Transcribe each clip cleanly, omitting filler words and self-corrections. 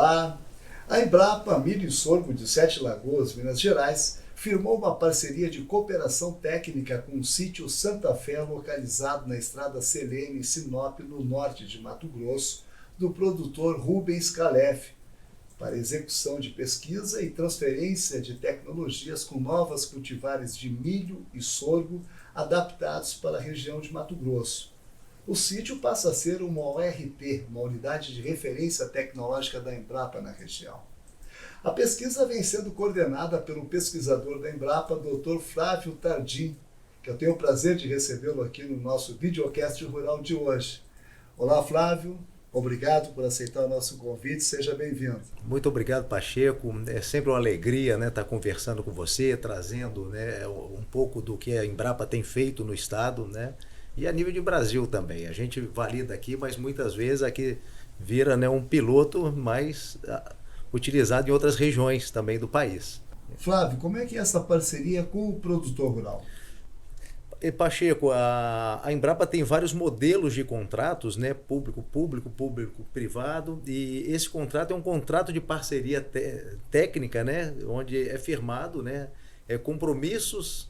Olá! A Embrapa Milho e Sorgo de Sete Lagoas, Minas Gerais, firmou uma parceria de cooperação técnica com o sítio Santa Fé, localizado na estrada Selene, Sinop, no norte de Mato Grosso, do produtor Rubens Calef, para execução de pesquisa e transferência de tecnologias com novas cultivares de milho e sorgo adaptados para a região de Mato Grosso. O sítio passa a ser uma ORT, uma unidade de referência tecnológica da Embrapa na região. A pesquisa vem sendo coordenada pelo pesquisador da Embrapa, Dr. Flávio Tardim, que eu tenho o prazer de recebê-lo aqui no nosso videocast rural de hoje. Olá, Flávio. Obrigado por aceitar o nosso convite, seja bem-vindo. Muito obrigado, Pacheco. É sempre uma alegria, né, estar conversando com você, trazendo, né, um pouco do que a Embrapa tem feito no estado, né, e a nível de Brasil também. A gente valida aqui, mas muitas vezes aqui vira, né, um piloto mais utilizado em outras regiões também do país. Flávio, como é que é essa parceria com o produtor rural? Pacheco, a Embrapa tem vários modelos de contratos, né? Público, privado, e esse contrato é um contrato de parceria técnica, né? Onde é firmado, né? Compromissos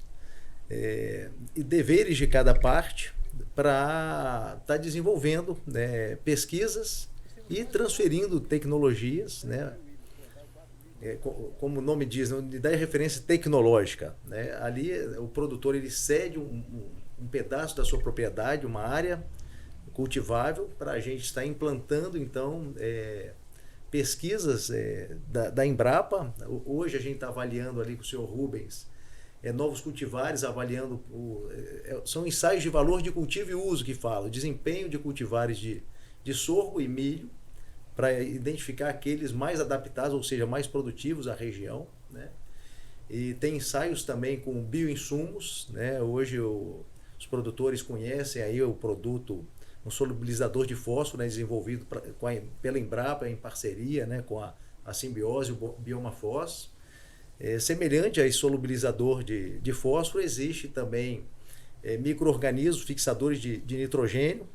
e deveres de cada parte para estar desenvolvendo, né, pesquisas e transferindo tecnologias, né? Como o nome diz, unidade de referência tecnológica, né? Ali o produtor ele cede um pedaço da sua propriedade, uma área cultivável, para a gente estar implantando então pesquisas da Embrapa. Hoje a gente está avaliando ali com o senhor Rubens novos cultivares, avaliando são ensaios de valor de cultivo e uso que fala, o desempenho de cultivares de sorgo e milho, para identificar aqueles mais adaptados, ou seja, mais produtivos à região, né? E tem ensaios também com bioinsumos, né? Hoje os produtores conhecem aí o produto, um solubilizador de fósforo, né, desenvolvido pela Embrapa em parceria, né, com a Simbiose, o Biomafós. Semelhante a esse solubilizador de fósforo, existe também micro-organismos fixadores de nitrogênio.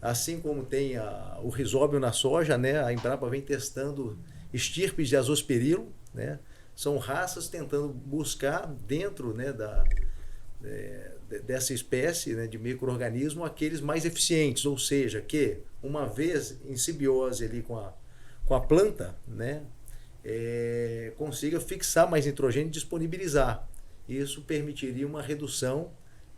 Assim como tem o risóbio na soja, né? A Embrapa vem testando estirpes de azospirilo, né? São raças tentando buscar dentro, né, dessa espécie, né, de micro-organismo aqueles mais eficientes, ou seja, que uma vez em simbiose ali com a planta, né, consiga fixar mais nitrogênio e disponibilizar. Isso permitiria uma redução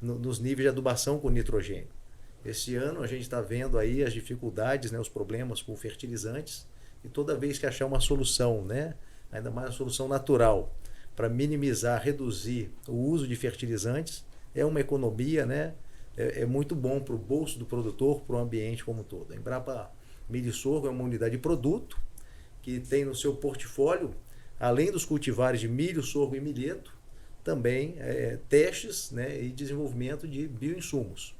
nos níveis de adubação com nitrogênio. Esse ano a gente está vendo aí as dificuldades, né, os problemas com fertilizantes, e toda vez que achar uma solução, né, ainda mais uma solução natural, para minimizar, reduzir o uso de fertilizantes, é uma economia, né, é muito bom para o bolso do produtor, para o ambiente como um todo. A Embrapa Milho e Sorgo é uma unidade de produto que tem no seu portfólio, além dos cultivares de milho, sorgo e milheto, também testes, né, e desenvolvimento de bioinsumos.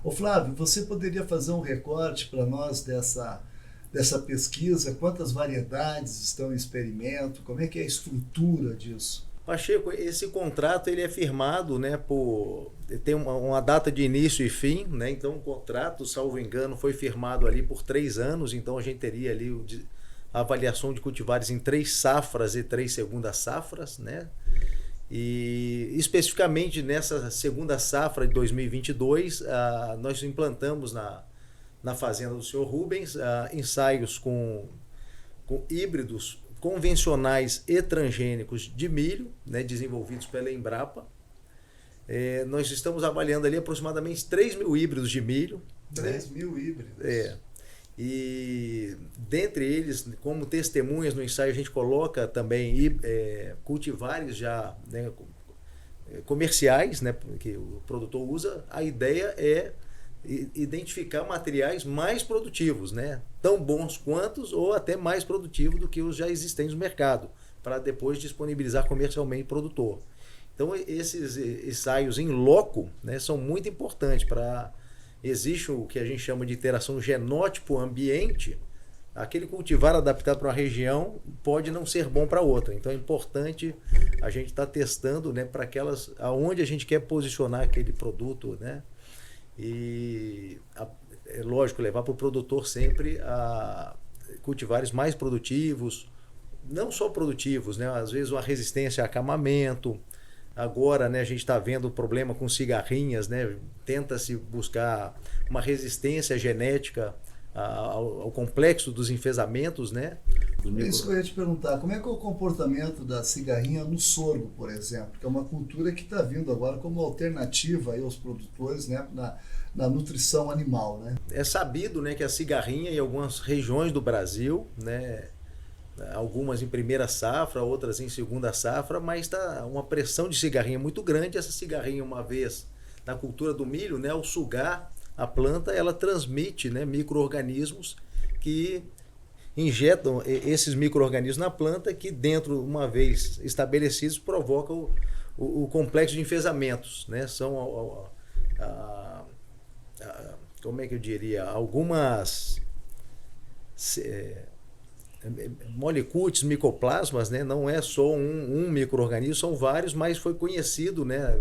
Ô Flávio, você poderia fazer um recorte para nós dessa pesquisa? Quantas variedades estão em experimento? Como é que é a estrutura disso? Pacheco, esse contrato ele é firmado, né, tem uma data de início e fim, né? Então o contrato, salvo engano, foi firmado ali por 3 anos, então a gente teria ali a avaliação de cultivares em 3 safras e 3 segundas safras, né? E especificamente nessa segunda safra de 2022, nós implantamos na fazenda do senhor Rubens ensaios com híbridos convencionais e transgênicos de milho, né, desenvolvidos pela Embrapa. Nós estamos avaliando ali aproximadamente 3.000 híbridos de milho. 3.000 híbridos? E dentre eles, como testemunhas no ensaio, a gente coloca também cultivares já, né, comerciais, né, que o produtor usa. A ideia é identificar materiais mais produtivos, né, tão bons quantos ou até mais produtivos do que os já existentes no mercado, para depois disponibilizar comercialmente o produtor. Então esses ensaios em loco, né, são muito importantes para... Existe o que a gente chama de interação genótipo-ambiente. Aquele cultivar adaptado para uma região pode não ser bom para outra. Então é importante a gente estar testando, né, para aquelas aonde a gente quer posicionar aquele produto, né? E é lógico, levar para o produtor sempre cultivares mais produtivos, não só produtivos, né? Às vezes uma resistência a acamamento. Agora, né, a gente está vendo o problema com cigarrinhas, né? Tenta-se buscar uma resistência genética ao complexo dos enfesamentos, né? É isso que eu ia te perguntar. Como é que é o comportamento da cigarrinha no sorgo, por exemplo? Que é uma cultura que está vindo agora como alternativa aí aos produtores, né, na nutrição animal, né? É sabido, né, que a cigarrinha em algumas regiões do Brasil, né, algumas em primeira safra, outras em segunda safra, mas está uma pressão de cigarrinha muito grande. Essa cigarrinha, uma vez na cultura do milho, né, ao sugar a planta, ela transmite, né, micro-organismos que injetam esses micro-organismos na planta, que dentro, uma vez estabelecidos, provocam o complexo de enfesamentos, né? São, como é que eu diria, algumas moléculas, micoplasmas, né? Não é só um micro-organismo, são vários, mas foi conhecido, né,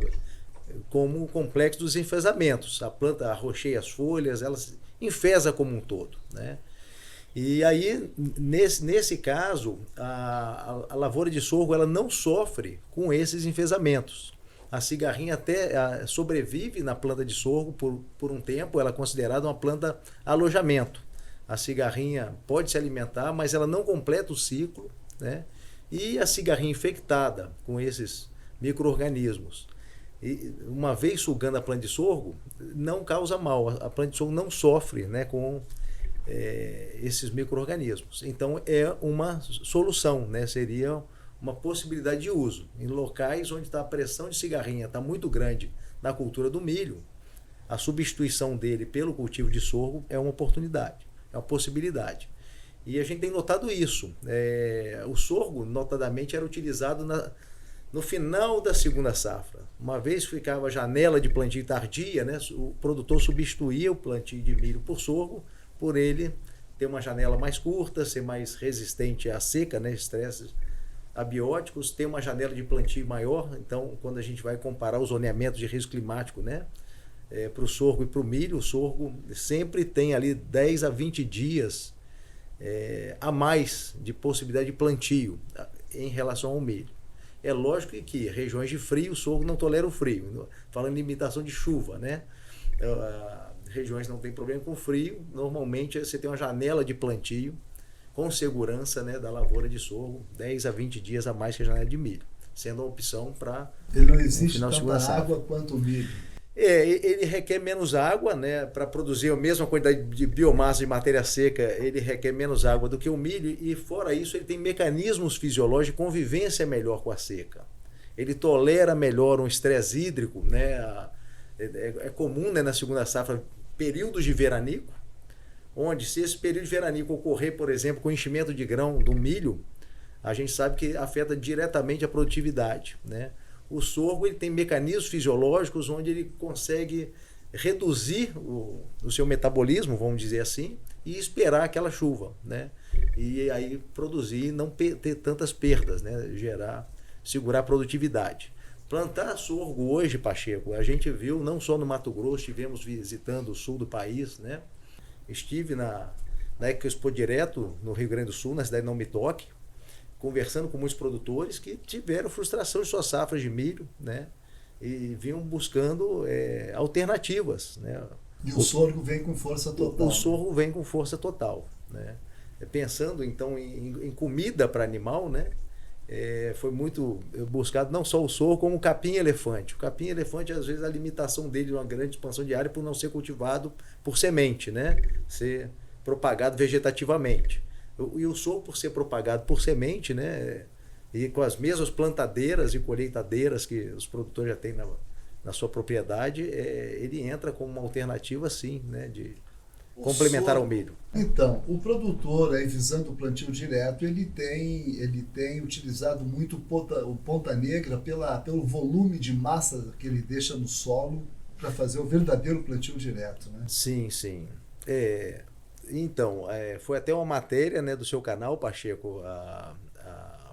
como o complexo dos enfesamentos. A planta arrocheia as folhas, ela se enfesa como um todo, né? E aí, nesse caso, a lavoura de sorgo ela não sofre com esses enfesamentos. A cigarrinha até sobrevive na planta de sorgo por um tempo, ela é considerada uma planta alojamento. A cigarrinha pode se alimentar, mas ela não completa o ciclo, né? E a cigarrinha infectada com esses micro-organismos, uma vez sugando a planta de sorgo, não causa mal. A planta de sorgo não sofre, né, com esses micro-organismos. Então é uma solução, né? Seria uma possibilidade de uso. Em locais onde a pressão de cigarrinha está muito grande na cultura do milho, a substituição dele pelo cultivo de sorgo é uma oportunidade, é uma possibilidade. E a gente tem notado isso. O sorgo, notadamente, era utilizado no final da segunda safra. Uma vez ficava a janela de plantio tardia, né? O produtor substituía o plantio de milho por sorgo, por ele ter uma janela mais curta, ser mais resistente à seca, né, estresses abióticos, ter uma janela de plantio maior. Então, quando a gente vai comparar os zoneamentos de risco climático, né, para o sorgo e para o milho, o sorgo sempre tem ali 10 a 20 dias a mais de possibilidade de plantio em relação ao milho. É lógico que regiões de frio, o sorgo não tolera o frio, falando em limitação de chuva, né? Regiões não tem problema com frio, normalmente você tem uma janela de plantio com segurança, né, da lavoura de sorgo, 10 a 20 dias a mais que a janela de milho, sendo uma opção para ele não existe tanta água quanto o milho. Ele requer menos água, né, para produzir a mesma quantidade de biomassa de matéria seca, ele requer menos água do que o milho, e fora isso ele tem mecanismos fisiológicos de convivência melhor com a seca. Ele tolera melhor um estresse hídrico, né? É comum, né, na segunda safra períodos de veranico, onde se esse período de veranico ocorrer, por exemplo, com enchimento de grão do milho, a gente sabe que afeta diretamente a produtividade, né? O sorgo ele tem mecanismos fisiológicos onde ele consegue reduzir o seu metabolismo, vamos dizer assim, e esperar aquela chuva, né? E aí produzir e não ter tantas perdas, né? Segurar a produtividade. Plantar sorgo hoje, Pacheco, a gente viu não só no Mato Grosso, estivemos visitando o sul do país, né? Estive na Expo Direto, no Rio Grande do Sul, na cidade de Não Me Toque, conversando com muitos produtores que tiveram frustração de suas safras de milho, né? E vinham buscando alternativas, né? E o sorgo vem com força total. O sorgo vem com força total, né? Pensando então em comida para animal, né? Foi muito buscado não só o sorgo, como o capim-elefante. O capim-elefante, às vezes, a limitação dele é uma grande expansão de área por não ser cultivado por semente, né? Ser propagado vegetativamente. E o sorgo, por ser propagado por semente, né? E com as mesmas plantadeiras e colheitadeiras que os produtores já têm na sua propriedade, ele entra como uma alternativa, sim, né? De complementar ao milho. Então, o produtor, aí, visando o plantio direto, ele tem utilizado muito o ponta negra pelo volume de massa que ele deixa no solo para fazer o verdadeiro plantio direto, né? Sim, sim. Então, foi até uma matéria, né, do seu canal, Pacheco,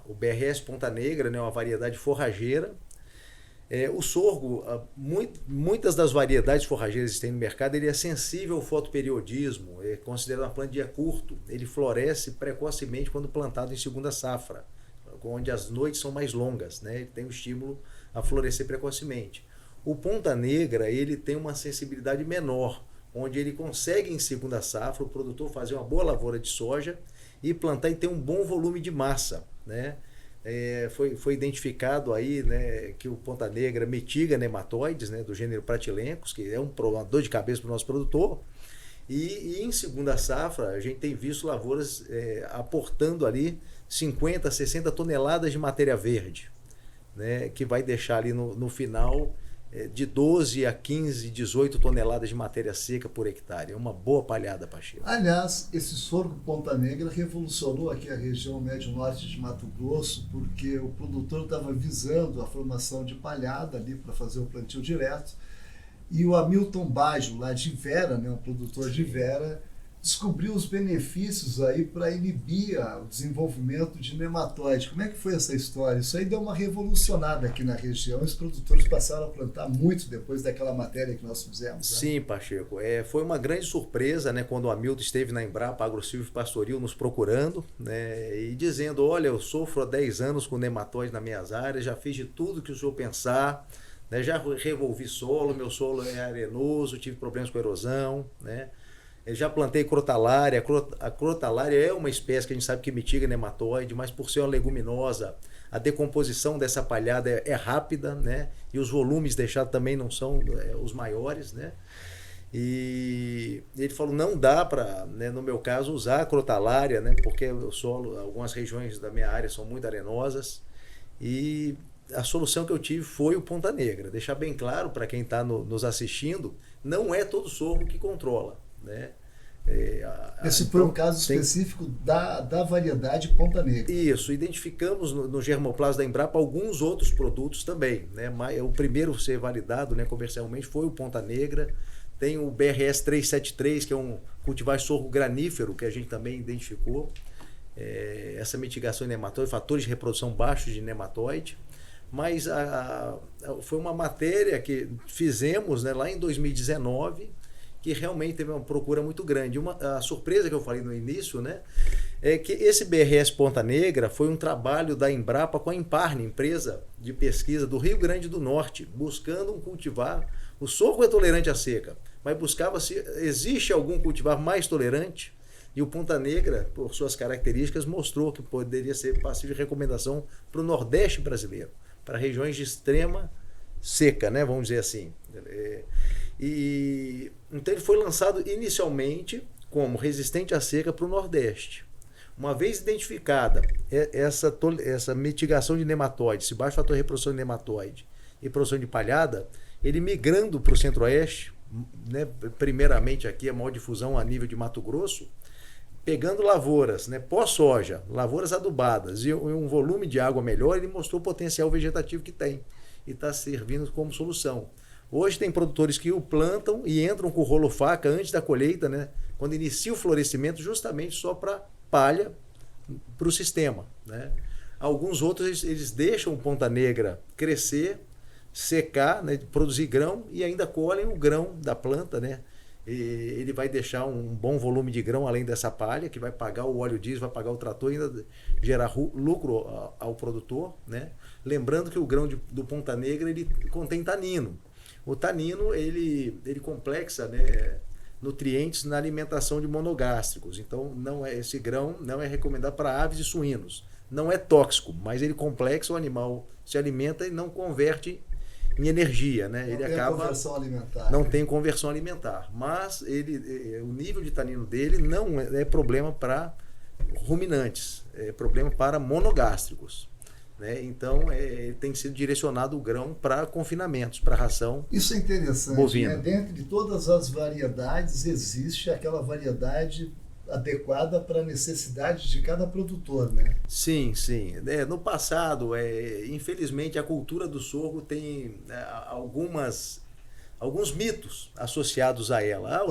o BRS Ponta Negra, né, uma variedade forrageira, O sorgo, muitas das variedades forrageiras que tem no mercado, ele é sensível ao fotoperiodismo, é considerado uma planta de dia curto, ele floresce precocemente quando plantado em segunda safra, onde as noites são mais longas, né? Ele tem o estímulo a florescer precocemente. O Ponta Negra, ele tem uma sensibilidade menor, onde ele consegue em segunda safra o produtor fazer uma boa lavoura de soja e plantar e ter um bom volume de massa, né? Foi identificado aí, né, que o Ponta Negra mitiga nematóides, né, do gênero Pratilencos, que é uma dor de cabeça para o nosso produtor. E em segunda safra, a gente tem visto lavouras aportando ali 50, 60 toneladas de matéria verde, né, que vai deixar ali no final de 12 a 15, 18 toneladas de matéria seca por hectare. É uma boa palhada, Pacheco. Aliás, esse sorgo Ponta Negra revolucionou aqui a região médio-norte de Mato Grosso, porque o produtor estava visando a formação de palhada ali para fazer o plantio direto. E o Hamilton Baggio, lá de Vera, né, um produtor de Vera, descobriu os benefícios aí para inibir o desenvolvimento de nematóide. Como é que foi essa história? Isso aí deu uma revolucionada aqui na região. Os produtores passaram a plantar muito depois daquela matéria que nós fizemos. Né? Sim, Pacheco. Foi uma grande surpresa, né, quando o Hamilton esteve na Embrapa Agrosilvio e Pastoril nos procurando, né, e dizendo, olha, eu sofro há 10 anos com nematóide nas minhas áreas, já fiz de tudo que o senhor pensar, né, já revolvi solo, meu solo é arenoso, tive problemas com erosão, né? Eu já plantei crotalária. A crotalária é uma espécie que a gente sabe que mitiga nematóide, mas por ser uma leguminosa, a decomposição dessa palhada é rápida, né? E os volumes deixados também não são os maiores, né? E ele falou, não dá para, né, no meu caso, usar a crotalária, né? Porque o solo, algumas regiões da minha área são muito arenosas. E a solução que eu tive foi o Ponta Negra. Deixar bem claro para quem está nos assistindo, não é todo sorgo que controla. Né? Esse foi um caso específico da variedade Ponta Negra. Isso, identificamos no germoplasma da Embrapa alguns outros produtos também. Né? O primeiro a ser validado, né, comercialmente foi o Ponta Negra. Tem o BRS 373, que é um cultivar sorgo granífero, que a gente também identificou. Essa mitigação de nematóide, fatores de reprodução baixos de nematóide. Mas foi uma matéria que fizemos, né, lá em 2019, que realmente teve uma procura muito grande. A surpresa que eu falei no início, né, é que esse BRS Ponta Negra foi um trabalho da Embrapa com a Imparne, empresa de pesquisa do Rio Grande do Norte, buscando um cultivar. O sorgo é tolerante à seca, mas buscava se existe algum cultivar mais tolerante, e o Ponta Negra, por suas características, mostrou que poderia ser passível de recomendação para o Nordeste brasileiro, para regiões de extrema seca, né, vamos dizer assim. Então ele foi lançado inicialmente como resistente à seca para o Nordeste. Uma vez identificada essa mitigação de nematóide, esse baixo fator de reprodução de nematóide e produção de palhada, ele migrando para o Centro-Oeste, né, primeiramente aqui a maior difusão a nível de Mato Grosso, pegando lavouras, né, pós-soja, lavouras adubadas e um volume de água melhor, ele mostrou o potencial vegetativo que tem e está servindo como solução. Hoje tem produtores que o plantam e entram com o rolo faca antes da colheita, né? Quando inicia o florescimento, justamente só para palha para o sistema. Né? Alguns outros eles deixam o Ponta Negra crescer, secar, né? Produzir grão e ainda colhem o grão da planta. Né? E ele vai deixar um bom volume de grão além dessa palha, que vai pagar o óleo diesel, vai pagar o trator e ainda gerar lucro ao produtor. Né? Lembrando que o grão do Ponta Negra ele contém tanino. O tanino, ele complexa, né, nutrientes na alimentação de monogástricos. Então, esse grão não é recomendado para aves e suínos. Não é tóxico, mas ele complexa, o animal se alimenta e não converte em energia. Né? Não ele tem acaba, conversão alimentar. Não tem conversão alimentar. Mas o nível de tanino dele não é problema para ruminantes, é problema para monogástricos. Né? Então, tem sido direcionado o grão para confinamentos, para ração. Isso é interessante. Bovina. Né? Dentro de todas as variedades, existe aquela variedade adequada para a necessidade de cada produtor. Né? Sim, sim. No passado, infelizmente, a cultura do sorgo tem alguns mitos associados a ela.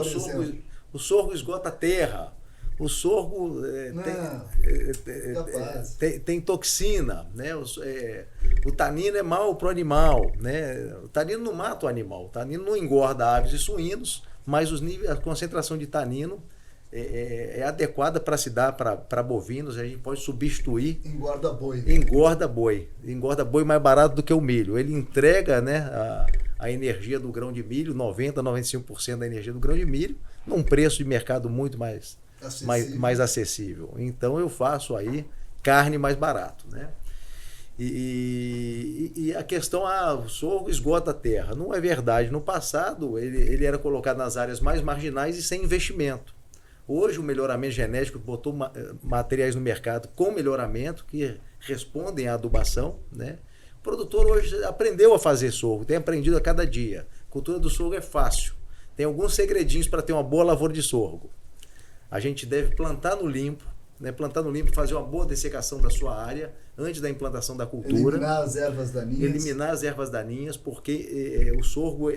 O sorgo esgota a terra. O sorgo tem toxina, né? O tanino é mau para o animal, né? O tanino não mata o animal, o tanino não engorda aves e suínos, mas a concentração de tanino é adequada para se dar para bovinos. A gente pode substituir. Engorda boi. Engorda boi mais barato do que o milho. Ele entrega, né, a energia do grão de milho, 90-95% da energia do grão de milho, num preço de mercado muito mais acessível. Então eu faço aí carne mais barato, né? E a questão, o sorgo esgota a terra. Não é verdade. No passado, ele era colocado nas áreas mais marginais e sem investimento. Hoje, o melhoramento genético botou materiais no mercado com melhoramento que respondem à adubação, né? O produtor hoje aprendeu a fazer sorgo, tem aprendido a cada dia. A cultura do sorgo é fácil. Tem alguns segredinhos para ter uma boa lavoura de sorgo. A gente deve plantar no limpo, né? Plantar no limpo, fazer uma boa dessecação da sua área antes da implantação da cultura. Eliminar as ervas daninhas. Porque o sorgo,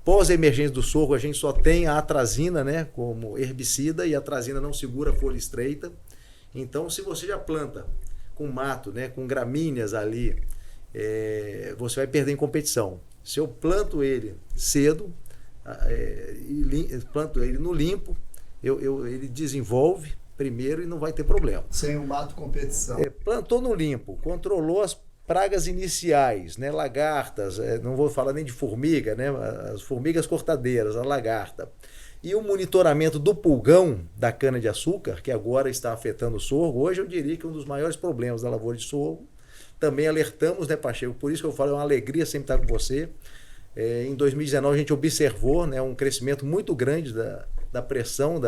pós a emergência do sorgo, a gente só tem a atrazina, né, como herbicida, e a atrazina não segura a folha estreita. Então, se você já planta com mato, né, com gramíneas ali, você vai perder em competição. Se eu planto ele cedo, planto ele no limpo, ele desenvolve primeiro e não vai ter problema. Sem o mato competição. Plantou no limpo, controlou as pragas iniciais, né, lagartas, não vou falar nem de formiga, né, as formigas cortadeiras, a lagarta. E o monitoramento do pulgão da cana-de-açúcar, que agora está afetando o sorgo, hoje eu diria que é um dos maiores problemas da lavoura de sorgo. Também alertamos, né, Pacheco? Por isso que eu falo, é uma alegria sempre estar com você. Em 2019 a gente observou, né, um crescimento muito grande da pressão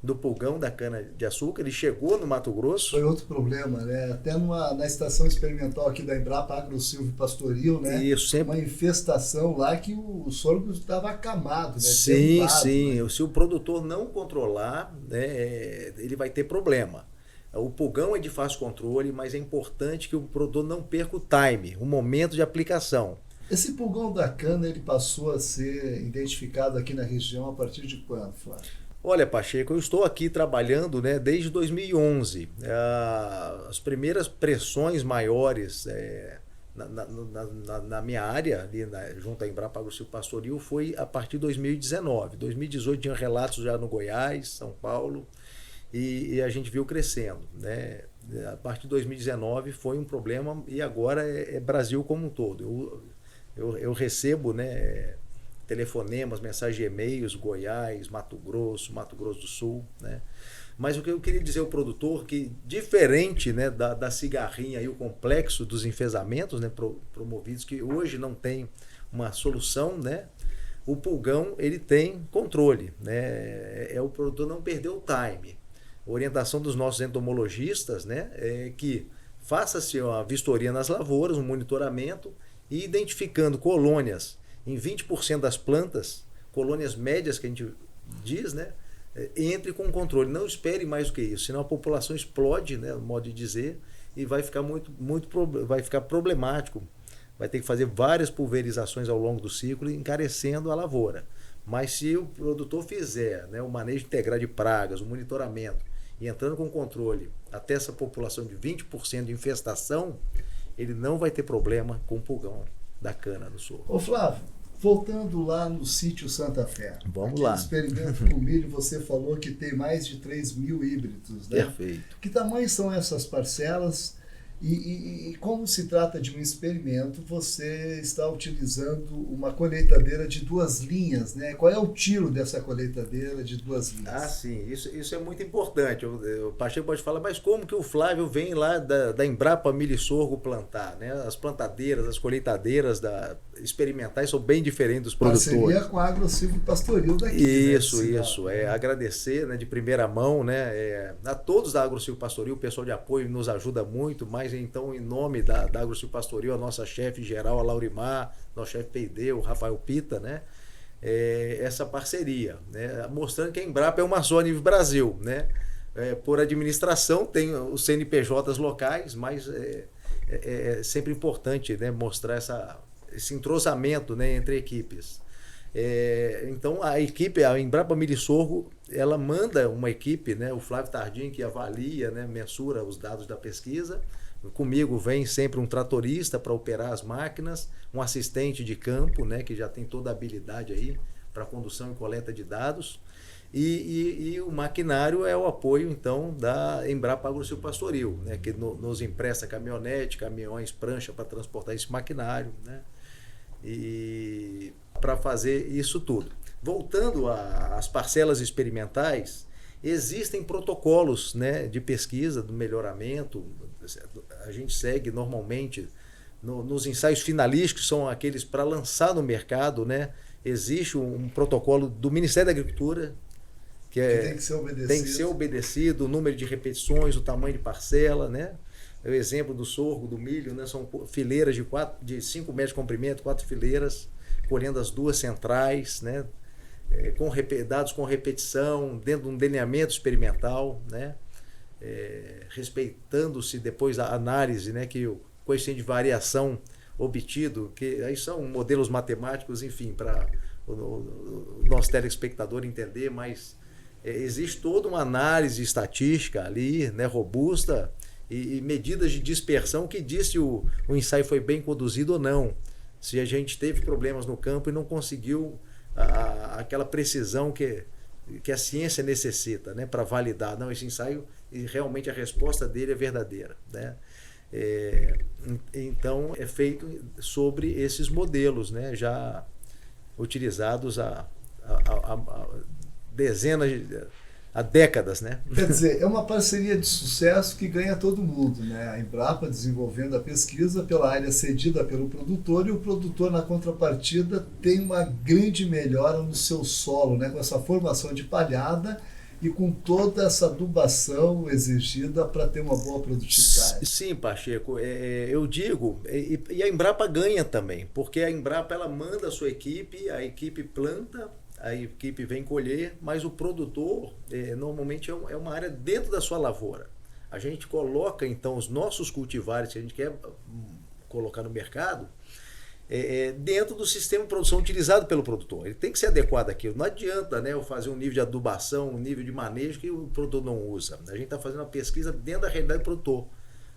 do pulgão da cana-de-açúcar. Ele chegou no Mato Grosso. Foi outro problema, né? Até na estação experimental aqui da Embrapa Agro-Silvio Pastoril, né? Isso, sempre. Uma infestação lá que o sorgo estava acamado, né? Sim, sim. Né? Se o produtor não controlar, né, ele vai ter problema. O pulgão é de fácil controle, mas é importante que o produtor não perca o time, o momento de aplicação. Esse pulgão da cana, ele passou a ser identificado aqui na região a partir de quando, Flávio? Olha, Pacheco, eu estou aqui trabalhando, né, desde 2011. As primeiras pressões maiores na minha área, ali junto à Embrapa Agro-Silvio Pastoril, foi a partir de 2019. 2018 tinha relatos já no Goiás, São Paulo, e a gente viu crescendo, né? A partir de 2019 foi um problema, e agora é Brasil como um todo. Eu recebo, né, telefonemas, mensagens de e-mails, Goiás, Mato Grosso do Sul, né? Mas o que eu queria dizer ao produtor, que diferente, né, da cigarrinha e o complexo dos enfesamentos, né, promovidos, que hoje não tem uma solução, né, o pulgão ele tem controle, né? O produtor não perder o time. A orientação dos nossos entomologistas, né, é que faça-se uma vistoria nas lavouras, um monitoramento, e identificando colônias em 20% das plantas, colônias médias que a gente diz, né, entre com controle. Não espere mais do que isso, senão a população explode, né, no modo de dizer, e vai ficar vai ficar problemático. Vai ter que fazer várias pulverizações ao longo do ciclo, encarecendo a lavoura. Mas se o produtor fizer, né, o manejo integral de pragas, o monitoramento, e entrando com controle até essa população de 20% de infestação, ele não vai ter problema com o pulgão da cana do sorgo. Ô Flávio, voltando lá no sítio Santa Fé. Vamos lá. Experimento com milho, você falou que tem mais de 3.000 híbridos, né? Perfeito. Que tamanho são essas parcelas? E como se trata de um experimento, você está utilizando uma colheitadeira de 2 linhas, né? Qual é o tiro dessa colheitadeira de 2 linhas? Ah, sim, isso é muito importante. O Pacheco pode falar, mas como que o Flávio vem lá da Embrapa Milho e Sorgo plantar, né? As plantadeiras, as colheitadeiras experimentais são bem diferentes dos produtores. Parceria com a Agro-Silvio Pastoril daqui. Isso. Agradecer, né, de primeira mão, né, a todos da Agro-Silvio Pastoril, o pessoal de apoio nos ajuda muito, mas então, em nome da Agro-Silvio Pastoril, a nossa chefe geral, a Laurimar, nosso chefe P&D, o Rafael Pita, né, essa parceria, né, mostrando que a Embrapa é uma só a nível Brasil, né, por administração tem os CNPJs locais, mas é sempre importante, né, mostrar esse entrosamento, né, entre equipes. Então a equipe, a Embrapa Milho e Sorgo, ela manda uma equipe, né, o Flávio Tardim, que avalia, né, mensura os dados da pesquisa. Comigo vem sempre um tratorista para operar as máquinas, um assistente de campo, né, que já tem toda a habilidade aí para condução e coleta de dados. E o maquinário é o apoio, então, da Embrapa Agrosilvopastoril, né, que nos empresta caminhonete, caminhões, prancha para transportar esse maquinário, né, e para fazer isso tudo. Voltando às parcelas experimentais, existem protocolos, né, de pesquisa, do melhoramento. A gente segue normalmente nos ensaios finalísticos, que são aqueles para lançar no mercado, né, existe um protocolo do Ministério da Agricultura que tem que ser obedecido, o número de repetições, o tamanho de parcela, né? O exemplo do sorgo, do milho, né? São fileiras de 5 metros de comprimento, 4 fileiras, colhendo as 2 centrais, né? Dados com repetição, dentro de um delineamento experimental, né? Respeitando-se depois a análise, né? Que o coeficiente de variação obtido, que aí são modelos matemáticos, enfim, para o nosso telespectador entender, mas existe toda uma análise estatística ali, né, robusta, e medidas de dispersão que diz se o ensaio foi bem conduzido ou não. Se a gente teve problemas no campo e não conseguiu aquela precisão que a ciência necessita, né, para validar. Não, esse ensaio, realmente a resposta dele é verdadeira, né? Então é feito sobre esses modelos, né, já utilizados há dezenas, há décadas, né? Quer dizer, é uma parceria de sucesso que ganha todo mundo, né? A Embrapa desenvolvendo a pesquisa pela área cedida pelo produtor, e o produtor, na contrapartida, tem uma grande melhora no seu solo, né? Com essa formação de palhada e com toda essa adubação exigida para ter uma boa produtividade. Sim, Pacheco, eu digo, e a Embrapa ganha também, porque a Embrapa ela manda a sua equipe, a equipe planta, a equipe vem colher, mas o produtor normalmente é uma área dentro da sua lavoura. A gente coloca então os nossos cultivares que a gente quer colocar no mercado dentro do sistema de produção utilizado pelo produtor. Ele tem que ser adequado àquilo. Não adianta, né, eu fazer um nível de adubação, um nível de manejo que o produtor não usa. A gente está fazendo uma pesquisa dentro da realidade do produtor.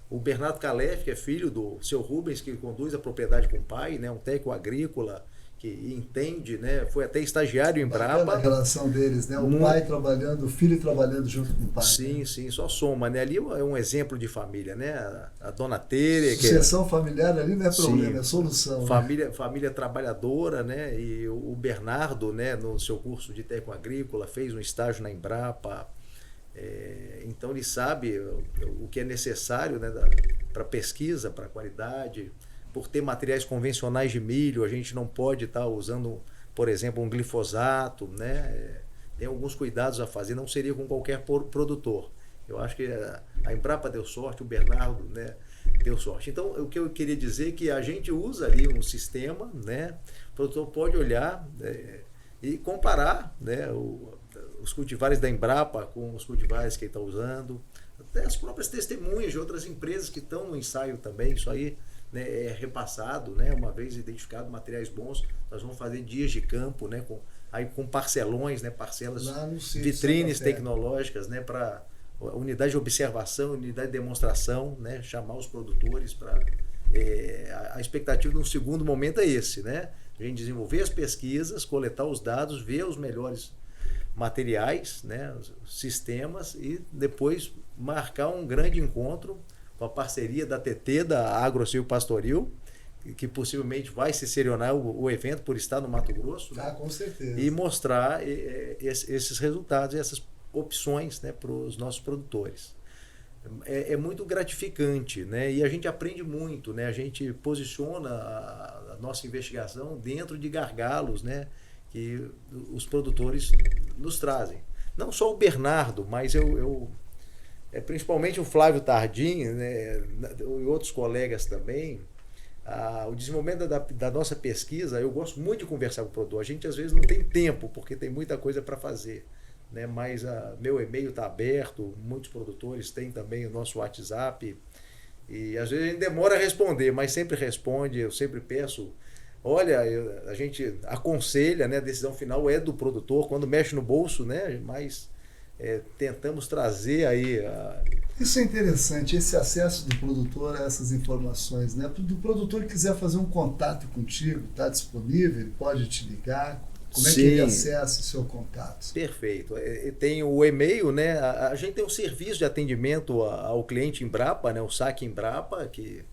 O Bernardo Calef, que é filho do seu Rubens, que conduz a propriedade com o pai, né, um técnico agrícola, que entende, né? Foi até estagiário em Embrapa. A relação deles, né? O pai trabalhando, o filho trabalhando junto com o pai. Sim, né? Sim, só soma, né? Ali é um exemplo de família, né? A dona Tere. Sucessão familiar ali não é problema, é solução. Família trabalhadora, né? E o Bernardo, né? No seu curso de técnico agrícola, fez um estágio na Embrapa. Então ele sabe o que é necessário, né? Para pesquisa, para qualidade. Por ter materiais convencionais de milho, a gente não pode estar usando, por exemplo, um glifosato, né? Tem alguns cuidados a fazer, não seria com qualquer produtor. Eu acho que a Embrapa deu sorte, o Bernardo, né, deu sorte. Então, o que eu queria dizer é que a gente usa ali um sistema, né? O produtor pode olhar e comparar, né, os cultivares da Embrapa com os cultivares que ele está usando, até as próprias testemunhas de outras empresas que estão no ensaio também, isso aí, né, é repassado, né, uma vez identificado materiais bons, nós vamos fazer dias de campo, né, com parcelões, né, parcelas, vitrines tecnológicas, né, para unidade de observação, unidade de demonstração, né, chamar os produtores para... a expectativa no segundo momento é esse, né, a gente desenvolver as pesquisas, coletar os dados, ver os melhores materiais, né, os sistemas, e depois marcar um grande encontro com a parceria da TT, da Agrosilvopastoril, que possivelmente vai se seriar o evento por estar no Mato Grosso. Ah, né? Com certeza. E mostrar esses resultados, essas opções, né, para os nossos produtores. É muito gratificante, né? E a gente aprende muito, né? A gente posiciona a nossa investigação dentro de gargalos, né, que os produtores nos trazem. Não só o Bernardo, mas principalmente o Flávio Tardim, né, e outros colegas também. O desenvolvimento da nossa pesquisa, eu gosto muito de conversar com o produtor. A gente às vezes não tem tempo, porque tem muita coisa para fazer, né? Mas meu e-mail está aberto, muitos produtores têm também o nosso WhatsApp, e às vezes a gente demora a responder, mas sempre responde. Eu sempre peço Olha, a gente aconselha, né, a decisão final é do produtor, quando mexe no bolso, né, mas tentamos trazer aí Isso é interessante, esse acesso do produtor a essas informações, né? Do produtor que quiser fazer um contato contigo, está disponível, ele pode te ligar. Como é que ele Sim, acessa o seu contato? perfeito. Tem o e-mail, né? A gente tem um serviço de atendimento ao cliente Embrapa, né? O Saque Embrapa, que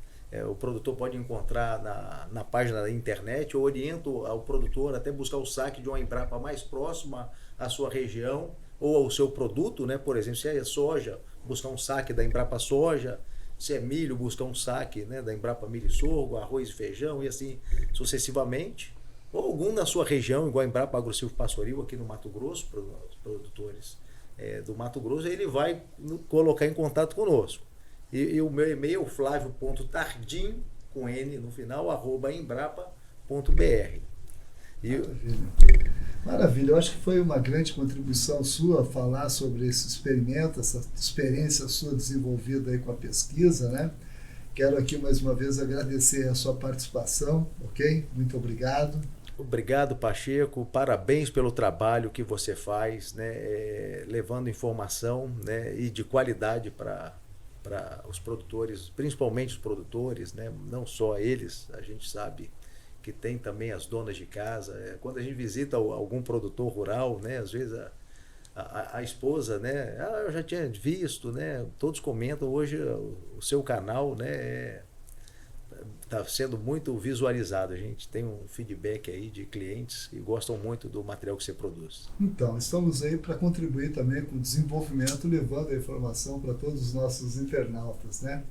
o produtor pode encontrar na página da internet. Eu oriento ao produtor até buscar o saque de uma Embrapa mais próxima à sua região ou ao seu produto, né? Por exemplo, se é soja, buscar um saque da Embrapa Soja. Se é milho, buscar um saque, né, da Embrapa Milho e Sorgo, arroz e feijão e assim sucessivamente. Ou algum na sua região, igual a Embrapa AgroSilvo Pastoril, aqui no Mato Grosso, para os produtores do Mato Grosso, ele vai colocar em contato conosco. E o meu e-mail é flavio.tardim, com N no final, @embrapa.br. Maravilha. Maravilha, eu acho que foi uma grande contribuição sua falar sobre esse experimento, essa experiência sua desenvolvida aí com a pesquisa, né? Quero aqui mais uma vez agradecer a sua participação, ok? Muito obrigado. Obrigado, Pacheco. Parabéns pelo trabalho que você faz, né, levando informação, né, e de qualidade para os produtores, principalmente os produtores, né, não só eles. A gente sabe que tem também as donas de casa. Quando a gente visita algum produtor rural, né, às vezes a esposa, né, eu já tinha visto, né, todos comentam hoje o seu canal, né, está sendo muito visualizado. A gente tem um feedback aí de clientes que gostam muito do material que você produz. Então, estamos aí para contribuir também com o desenvolvimento, levando a informação para todos os nossos internautas, né?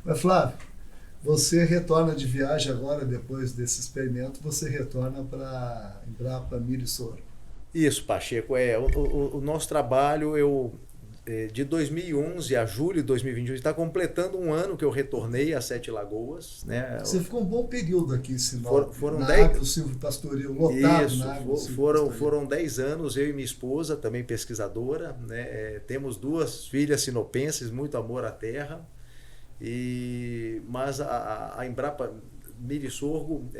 Mas, Flávio, você retorna de viagem agora, depois desse experimento, você retorna para Embrapa Milho e Sorgo. Isso, Pacheco. O nosso trabalho, de 2011 a julho de 2021, está completando um ano que eu retornei a Sete Lagoas, né? Você ficou um bom período aqui em Sinop, Foram na 10. AgroSilvo Pastoril, lotado Isso, na AgroSilvo Pastoril. foram 10 anos, eu e minha esposa, também pesquisadora, né? Temos duas filhas sinopenses, muito amor à terra, mas a Embrapa Milho e Sorgo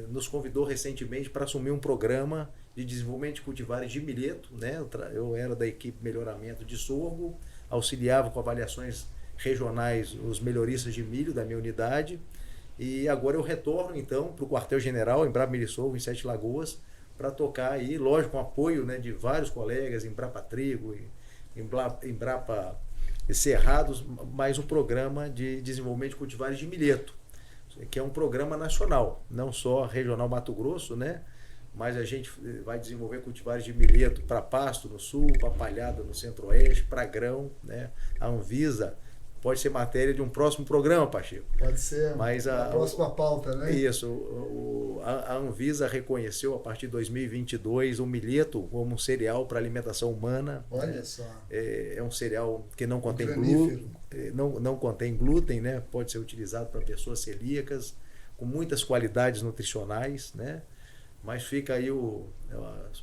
nos convidou recentemente para assumir um programa de desenvolvimento de cultivares de milheto, né? Eu era da equipe melhoramento de sorgo, auxiliava com avaliações regionais os melhoristas de milho da minha unidade, e agora eu retorno então para o quartel-general Embrapa Milho e Sorgo em Sete Lagoas para tocar aí, lógico, com apoio, né, de vários colegas, Embrapa Trigo, Embrapa Cerrados, mais um programa de desenvolvimento de cultivares de milheto, que é um programa nacional, não só regional Mato Grosso, né? Mas a gente vai desenvolver cultivares de milheto para pasto no sul, para palhada no centro-oeste, para grão, né? A Anvisa pode ser matéria de um próximo programa, Pacheco. Pode ser, mas a próxima pauta, né? Isso, a Anvisa reconheceu a partir de 2022 o milheto como um cereal para alimentação humana. Olha, né? só. É um cereal que não contém Granífero. glúten, não contém glúten, né? Pode ser utilizado para pessoas celíacas, com muitas qualidades nutricionais, né? Mas fica aí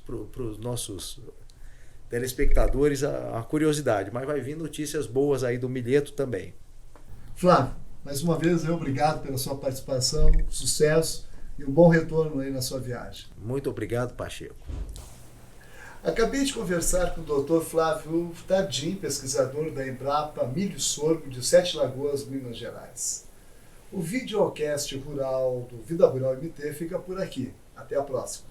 para os nossos telespectadores a curiosidade. Mas vai vir notícias boas aí do milheto também. Flávio, mais uma vez, obrigado pela sua participação, sucesso e um bom retorno aí na sua viagem. Muito obrigado, Pacheco. Acabei de conversar com o Dr. Flávio Tardim, pesquisador da Embrapa Milho e Sorgo de Sete Lagoas, Minas Gerais. O videocast rural do Vida Rural MT fica por aqui. Até a próxima.